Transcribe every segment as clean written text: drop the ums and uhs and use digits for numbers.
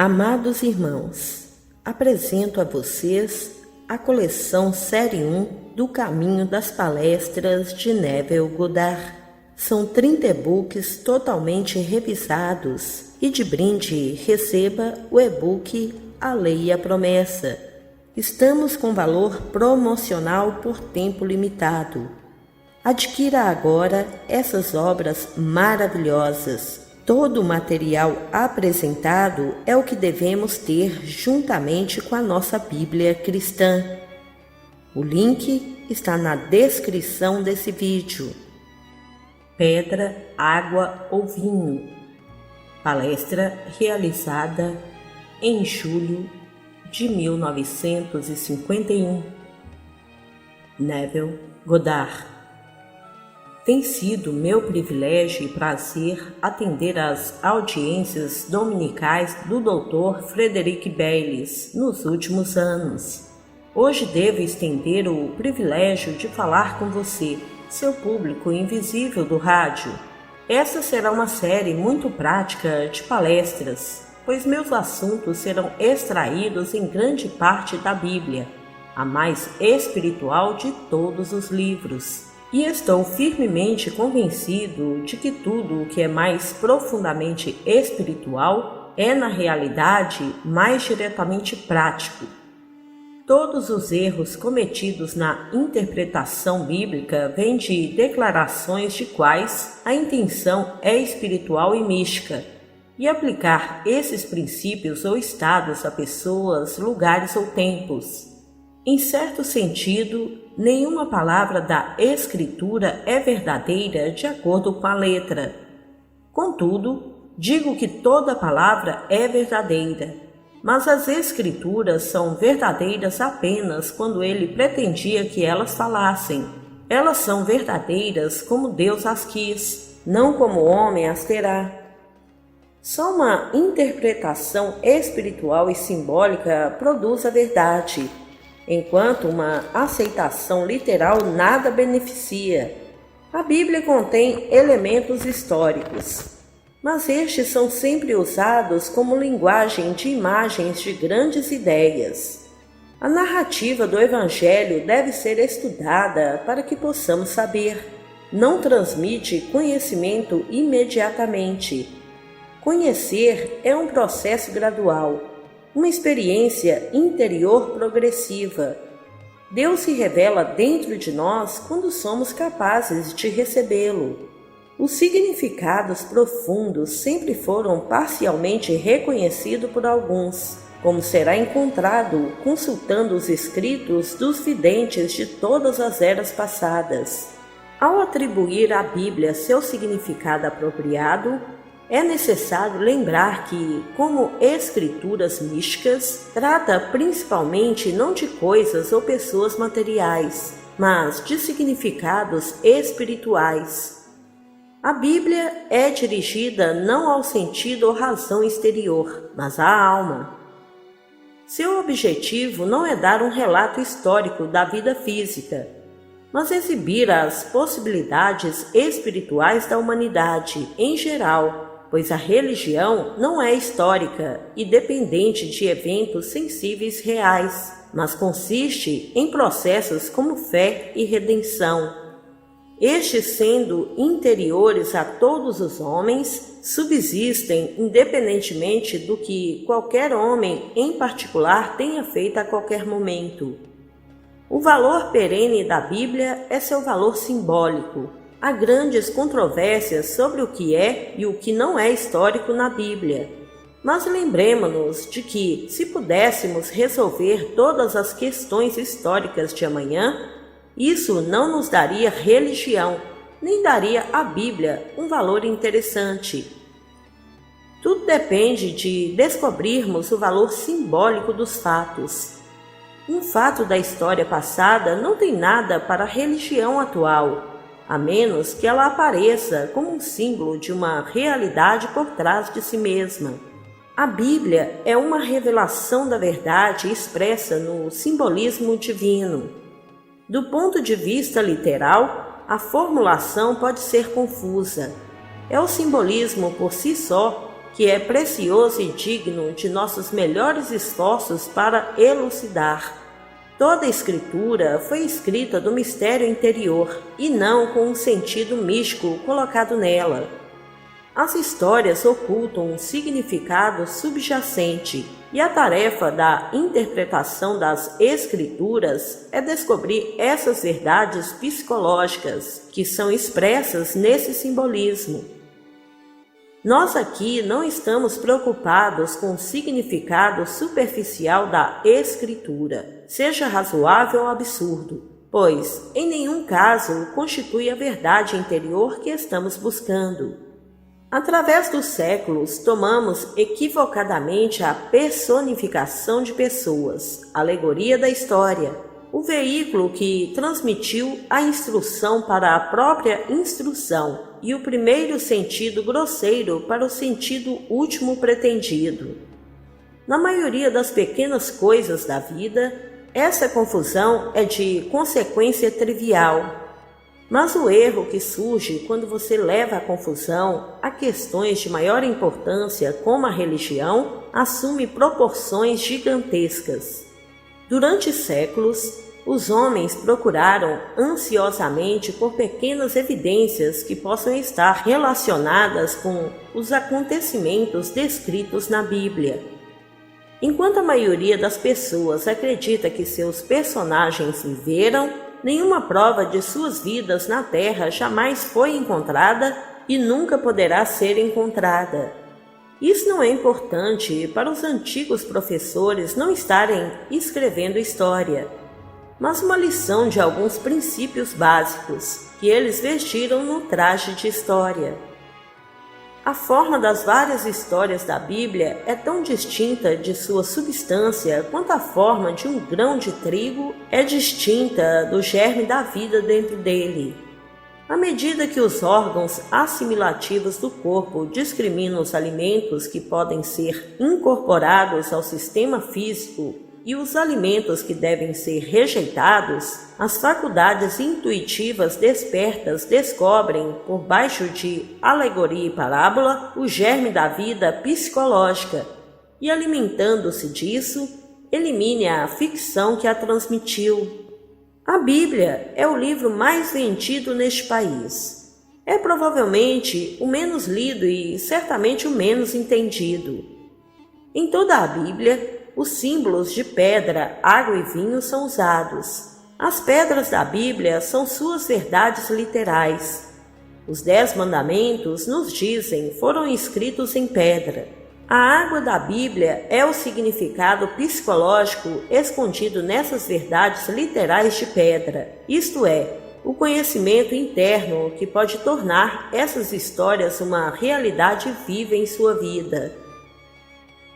Amados irmãos, apresento a vocês a coleção Série 1 do Caminho das Palestras de Neville Goddard. São 30 e-books totalmente revisados e de brinde receba o e-book A Lei e a Promessa. Estamos com valor promocional por tempo limitado. Adquira agora essas obras maravilhosas. Todo o material apresentado é o que devemos ter juntamente com a nossa Bíblia cristã. O link está na descrição desse vídeo. Pedra, Água ou Vinho. Palestra realizada em julho de 1951. Neville Goddard. Tem sido meu privilégio e prazer atender às audiências dominicais do Dr. Frederick Bayliss nos últimos anos. Hoje devo estender o privilégio de falar com você, seu público invisível do rádio. Essa será uma série muito prática de palestras, pois meus assuntos serão extraídos em grande parte da Bíblia, a mais espiritual de todos os livros. E estou firmemente convencido de que tudo o que é mais profundamente espiritual é, na realidade, mais diretamente prático. Todos os erros cometidos na interpretação bíblica vêm de declarações de quais a intenção é espiritual e mística, e aplicar esses princípios ou estados a pessoas, lugares ou tempos. Em certo sentido, nenhuma palavra da Escritura é verdadeira de acordo com a letra. Contudo, digo que toda palavra é verdadeira, mas as Escrituras são verdadeiras apenas quando ele pretendia que elas falassem. Elas são verdadeiras como Deus as quis, não como o homem as terá. Só uma interpretação espiritual e simbólica produz a verdade, enquanto uma aceitação literal nada beneficia. A Bíblia contém elementos históricos, mas estes são sempre usados como linguagem de imagens de grandes ideias. A narrativa do Evangelho deve ser estudada para que possamos saber. Não transmite conhecimento imediatamente. Conhecer é um processo gradual, uma experiência interior progressiva. Deus se revela dentro de nós quando somos capazes de recebê-lo. Os significados profundos sempre foram parcialmente reconhecidos por alguns, como será encontrado consultando os escritos dos videntes de todas as eras passadas. Ao atribuir à Bíblia seu significado apropriado, é necessário lembrar que, como escrituras místicas, trata principalmente não de coisas ou pessoas materiais, mas de significados espirituais. A Bíblia é dirigida não ao sentido ou razão exterior, mas à alma. Seu objetivo não é dar um relato histórico da vida física, mas exibir as possibilidades espirituais da humanidade em geral, pois a religião não é histórica e dependente de eventos sensíveis reais, mas consiste em processos como fé e redenção. Estes, sendo interiores a todos os homens, subsistem independentemente do que qualquer homem em particular tenha feito a qualquer momento. O valor perene da Bíblia é seu valor simbólico. Há grandes controvérsias sobre o que é e o que não é histórico na Bíblia. Mas lembremos-nos de que, se pudéssemos resolver todas as questões históricas de amanhã, isso não nos daria religião, nem daria à Bíblia um valor interessante. Tudo depende de descobrirmos o valor simbólico dos fatos. Um fato da história passada não tem nada para a religião atual, a menos que ela apareça como um símbolo de uma realidade por trás de si mesma. A Bíblia é uma revelação da verdade expressa no simbolismo divino. Do ponto de vista literal, a formulação pode ser confusa. É o simbolismo por si só que é precioso e digno de nossos melhores esforços para elucidar. Toda a Escritura foi escrita do mistério interior e não com um sentido místico colocado nela. As histórias ocultam um significado subjacente e a tarefa da interpretação das Escrituras é descobrir essas verdades psicológicas que são expressas nesse simbolismo. Nós aqui não estamos preocupados com o significado superficial da Escritura, seja razoável ou absurdo, pois em nenhum caso constitui a verdade interior que estamos buscando. Através dos séculos, tomamos equivocadamente a personificação de pessoas, alegoria da história, o veículo que transmitiu a instrução para a própria instrução e o primeiro sentido grosseiro para o sentido último pretendido. Na maioria das pequenas coisas da vida, essa confusão é de consequência trivial. Mas o erro que surge quando você leva a confusão a questões de maior importância, como a religião, assume proporções gigantescas. Durante séculos, os homens procuraram ansiosamente por pequenas evidências que possam estar relacionadas com os acontecimentos descritos na Bíblia. Enquanto a maioria das pessoas acredita que seus personagens viveram, nenhuma prova de suas vidas na Terra jamais foi encontrada e nunca poderá ser encontrada. Isso não é importante para os antigos professores não estarem escrevendo história, mas uma lição de alguns princípios básicos que eles vestiram no traje de história. A forma das várias histórias da Bíblia é tão distinta de sua substância quanto a forma de um grão de trigo é distinta do germe da vida dentro dele. À medida que os órgãos assimilativos do corpo discriminam os alimentos que podem ser incorporados ao sistema físico e os alimentos que devem ser rejeitados, as faculdades intuitivas despertas descobrem, por baixo de alegoria e parábola, o germe da vida psicológica e, alimentando-se disso, elimine a ficção que a transmitiu. A Bíblia é o livro mais vendido neste país. É provavelmente o menos lido e certamente o menos entendido. Em toda a Bíblia, os símbolos de pedra, água e vinho são usados. As pedras da Bíblia são suas verdades literais. Os 10 mandamentos, nos dizem, foram escritos em pedra. A água da Bíblia é o significado psicológico escondido nessas verdades literais de pedra, isto é, o conhecimento interno que pode tornar essas histórias uma realidade viva em sua vida.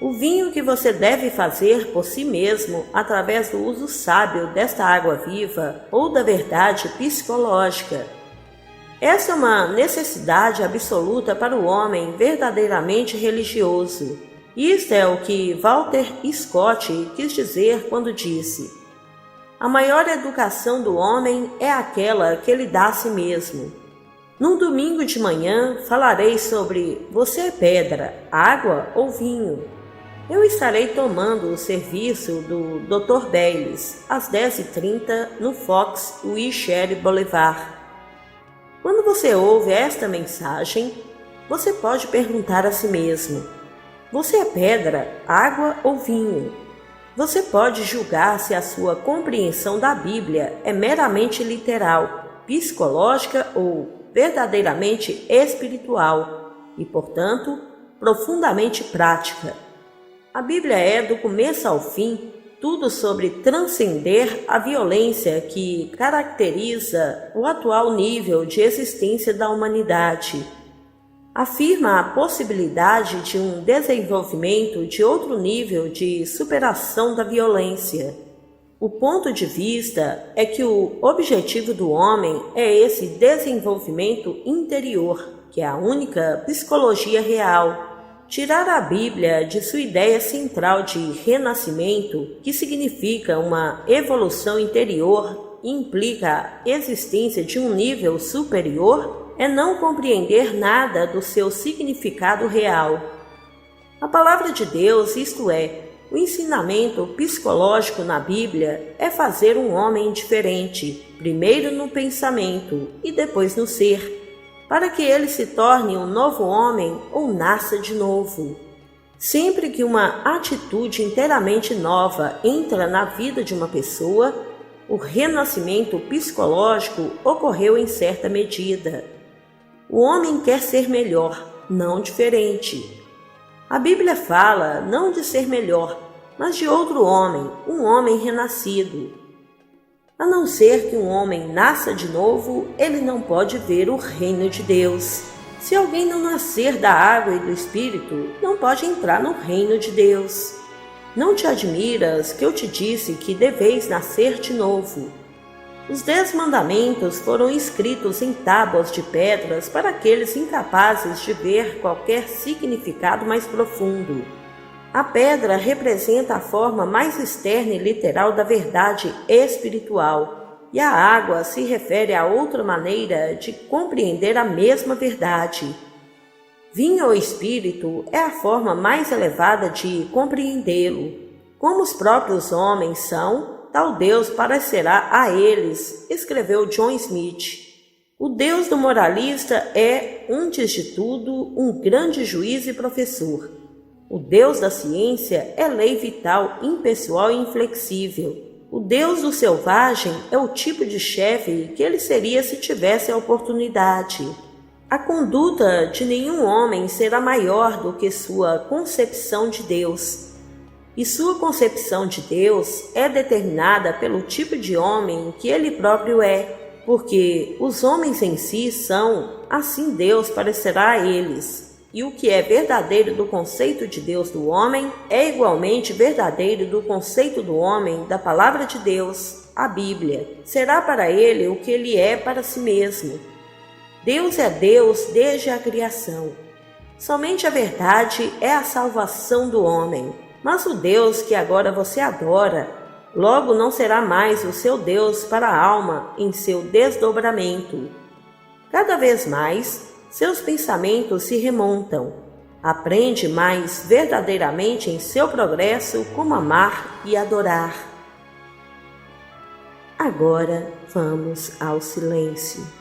O vinho que você deve fazer por si mesmo através do uso sábio desta água viva ou da verdade psicológica. Essa é uma necessidade absoluta para o homem verdadeiramente religioso. Isto é o que Walter Scott quis dizer quando disse: a maior educação do homem é aquela que ele dá a si mesmo. Num domingo de manhã falarei sobre você é pedra, água ou vinho. Eu estarei tomando o serviço do Dr. Baylis às 10h30 no Fox Wilshire Boulevard. Quando você ouve esta mensagem, você pode perguntar a si mesmo: você é pedra, água ou vinho? Você pode julgar se a sua compreensão da Bíblia é meramente literal, psicológica ou verdadeiramente espiritual e, portanto, profundamente prática. A Bíblia é, do começo ao fim, tudo sobre transcender a violência que caracteriza o atual nível de existência da humanidade. Afirma a possibilidade de um desenvolvimento de outro nível de superação da violência. O ponto de vista é que o objetivo do homem é esse desenvolvimento interior, que é a única psicologia real. Tirar a Bíblia de sua ideia central de renascimento, que significa uma evolução interior e implica a existência de um nível superior, é não compreender nada do seu significado real. A palavra de Deus, isto é, o ensinamento psicológico na Bíblia, é fazer um homem diferente, primeiro no pensamento e depois no ser, para que ele se torne um novo homem ou nasça de novo. Sempre que uma atitude inteiramente nova entra na vida de uma pessoa, o renascimento psicológico ocorreu em certa medida. O homem quer ser melhor, não diferente. A Bíblia fala não de ser melhor, mas de outro homem, um homem renascido. A não ser que um homem nasça de novo, ele não pode ver o reino de Deus. Se alguém não nascer da água e do Espírito, não pode entrar no reino de Deus. Não te admiras que eu te disse que deveis nascer de novo. Os 10 mandamentos foram escritos em tábuas de pedras para aqueles incapazes de ver qualquer significado mais profundo. A pedra representa a forma mais externa e literal da verdade espiritual, e a água se refere a outra maneira de compreender a mesma verdade. Vinho ou Espírito é a forma mais elevada de compreendê-lo. Como os próprios homens são, tal Deus parecerá a eles, escreveu John Smith. O Deus do moralista é, antes de tudo, um grande juiz e professor. O Deus da ciência é lei vital, impessoal e inflexível. O Deus do selvagem é o tipo de chefe que ele seria se tivesse a oportunidade. A conduta de nenhum homem será maior do que sua concepção de Deus. E sua concepção de Deus é determinada pelo tipo de homem que ele próprio é, porque os homens em si são, assim Deus parecerá a eles. E o que é verdadeiro do conceito de Deus do homem é igualmente verdadeiro do conceito do homem da palavra de Deus, a Bíblia. Será para ele o que ele é para si mesmo. Deus é Deus desde a criação. Somente a verdade é a salvação do homem. Mas o Deus que agora você adora, logo não será mais o seu Deus para a alma em seu desdobramento. Cada vez mais, seus pensamentos se remontam. Aprende mais verdadeiramente em seu progresso como amar e adorar. Agora vamos ao silêncio.